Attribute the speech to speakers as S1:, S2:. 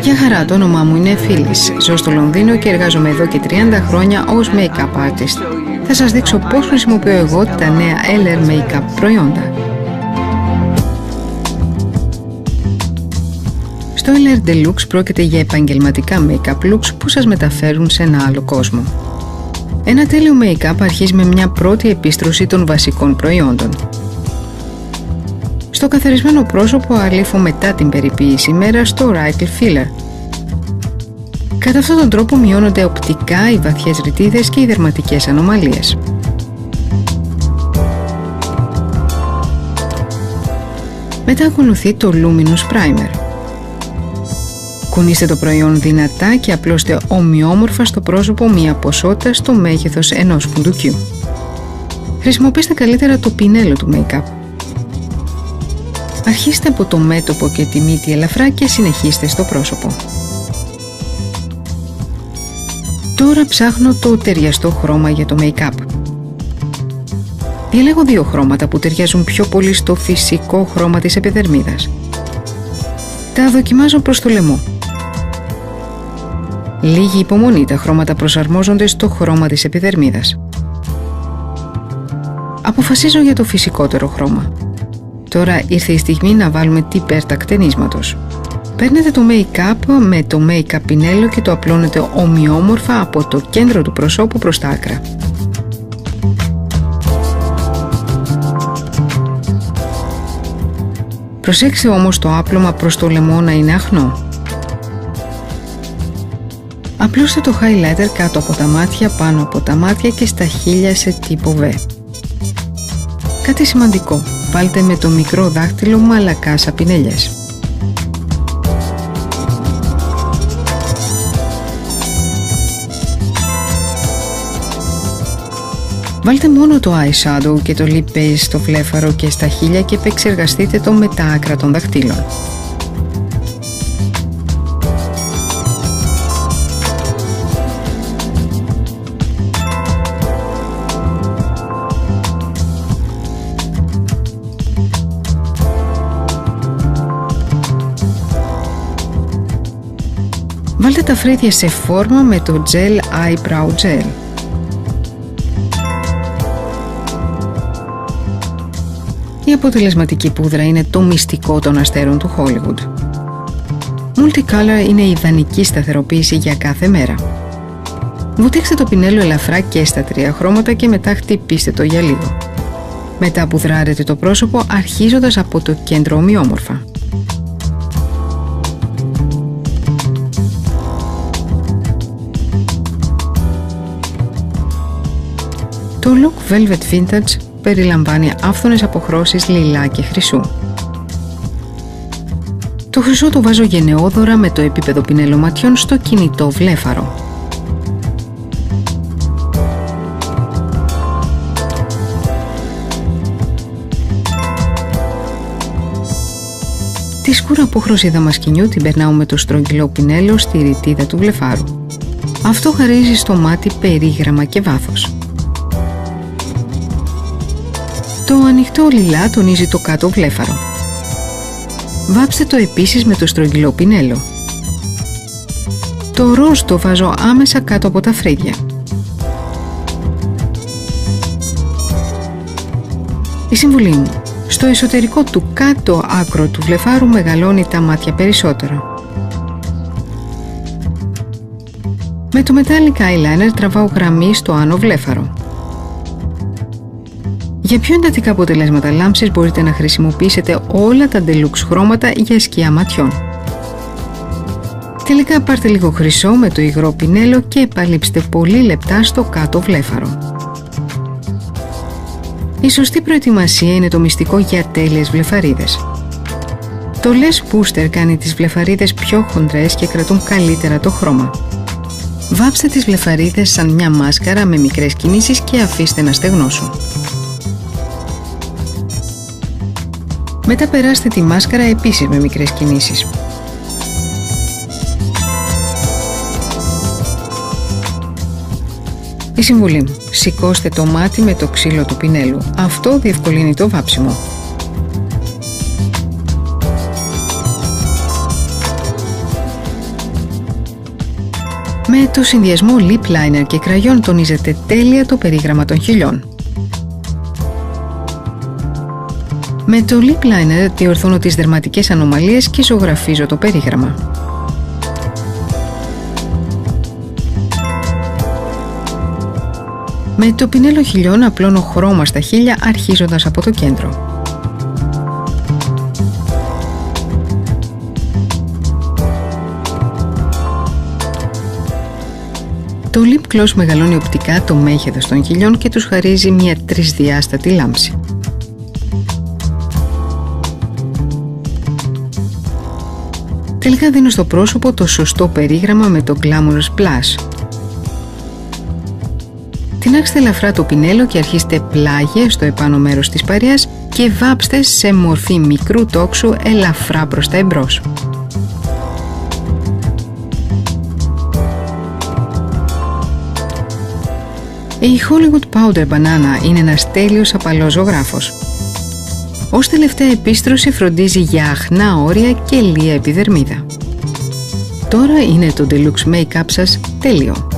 S1: Γεια χαρά, το όνομά μου είναι Phyllis. Ζω στο Λονδίνο και εργάζομαι εδώ και 30 χρόνια ως make-up artist. Θα σας δείξω πώς χρησιμοποιώ εγώ τα νέα LR make-up προϊόντα. Στο LR Deluxe πρόκειται για επαγγελματικά make-up looks που σας μεταφέρουν σε ένα άλλο κόσμο. Ένα τέλειο make-up αρχίζει με μια πρώτη επίστρωση των βασικών προϊόντων. Στο καθαρισμένο πρόσωπο αλήφω μετά την περιποίηση μέρα στο Wrinkle Filler. Κατά αυτόν τον τρόπο μειώνονται οπτικά οι βαθιές ρητίδες και οι δερματικές ανομαλίες. Μετά ακολουθεί το Luminous Primer. Κουνήστε το προϊόν δυνατά και απλώστε ομοιόμορφα στο πρόσωπο μία ποσότητα στο μέγεθος ενός φουντουκιού. Χρησιμοποιήστε καλύτερα το πινέλο του make-up. Αρχίστε από το μέτωπο και τη μύτη ελαφρά και συνεχίστε στο πρόσωπο. Τώρα ψάχνω το ταιριαστό χρώμα για το make-up. Διαλέγω δύο χρώματα που ταιριάζουν πιο πολύ στο φυσικό χρώμα της επιδερμίδας. Τα δοκιμάζω προς το λαιμό. Λίγη υπομονή, τα χρώματα προσαρμόζονται στο χρώμα της επιδερμίδας. Αποφασίζω για το φυσικότερο χρώμα. Τώρα ήρθε η στιγμή να βάλουμε την πέρτα κτενίσματος. Παίρνετε το make-up με το make-up πινέλο και το απλώνετε ομοιόμορφα από το κέντρο του προσώπου προς τα άκρα. Προσέξτε όμως το άπλωμα προς το λαιμό να είναι αχνό. Απλώστε το highlighter κάτω από τα μάτια, πάνω από τα μάτια και στα χείλια σε τύπο V. Κάτι σημαντικό, βάλτε με το μικρό δάχτυλο μαλακά σαπινέλιες. Βάλτε μόνο το eyeshadow και το lip base στο βλέφαρο και στα χείλια και επεξεργαστείτε το με τα άκρα των δαχτύλων. Βάλτε τα φρύδια σε φόρμα με το Gel Eyebrow Gel. Η αποτελεσματική πούδρα είναι το μυστικό των αστέρων του Hollywood. Multicolor είναι η ιδανική σταθεροποίηση για κάθε μέρα. Βουτήξτε το πινέλο ελαφρά και στα τρία χρώματα και μετά χτυπήστε το για λίγο. Μετά πουδράρετε το πρόσωπο αρχίζοντας από το κέντρο ομοιόμορφα. Το look Velvet Vintage περιλαμβάνει άφθονες αποχρώσεις λιλά και χρυσού. Το χρυσό το βάζω γενναιόδωρα με το επίπεδο πινέλο ματιών στο κινητό βλέφαρο. Τη σκούρα απόχρωση δαμασκηνιού την περνάω με το στρογγυλό πινέλο στη ρητίδα του βλεφάρου. Αυτό χαρίζει στο μάτι περίγραμμα και βάθος. Το ανοιχτό λιλά τονίζει το κάτω βλέφαρο. Βάψτε το επίσης με το στρογγυλό πινέλο. Το ροζ το βάζω άμεσα κάτω από τα φρύδια. Η συμβουλή μου: στο εσωτερικό του κάτω άκρο του βλεφάρου μεγαλώνει τα μάτια περισσότερο. Με το metallic eyeliner τραβάω γραμμή στο άνω βλέφαρο. Για πιο εντατικά αποτελέσματα λάμψης μπορείτε να χρησιμοποιήσετε όλα τα deluxe χρώματα για σκιά ματιών. Τελικά πάρτε λίγο χρυσό με το υγρό πινέλο και επαλείψτε πολύ λεπτά στο κάτω βλέφαρο. Η σωστή προετοιμασία είναι το μυστικό για τέλειες βλεφαρίδες. Το Less Booster κάνει τις βλεφαρίδες πιο χοντρές και κρατούν καλύτερα το χρώμα. Βάψτε τις βλεφαρίδες σαν μια μάσκαρα με μικρές κινήσεις και αφήστε να στεγνώσουν. Μετά περάστε τη μάσκαρα επίσης με μικρές κινήσεις. Η συμβουλή μου: σηκώστε το μάτι με το ξύλο του πινέλου. Αυτό διευκολύνει το βάψιμο. Με το συνδυασμό lip liner και κραγιόν τονίζεται τέλεια το περίγραμμα των χειλιών. Με το lip liner διορθώνω τις δερματικές ανομαλίες και ζωγραφίζω το περίγραμμα. Με το πινέλο χειλιών απλώνω χρώμα στα χείλια αρχίζοντας από το κέντρο. Το lip gloss μεγαλώνει οπτικά το μέγεθος των χειλιών και τους χαρίζει μια τρισδιάστατη λάμψη. Τελικά δίνω στο πρόσωπο το σωστό περίγραμμα με το Glamorous Blush. Τινάξτε ελαφρά το πινέλο και αρχίστε πλάγια στο επάνω μέρος της παρείας και βάψτε σε μορφή μικρού τόξου ελαφρά προς τα εμπρός. Η Hollywood Powder Banana είναι ένας τέλειος απαλός ζωγράφος. Ως τελευταία επίστρωση φροντίζει για αχνά όρια και λία επιδερμίδα. Τώρα είναι το Deluxe Make-up σας τέλειο.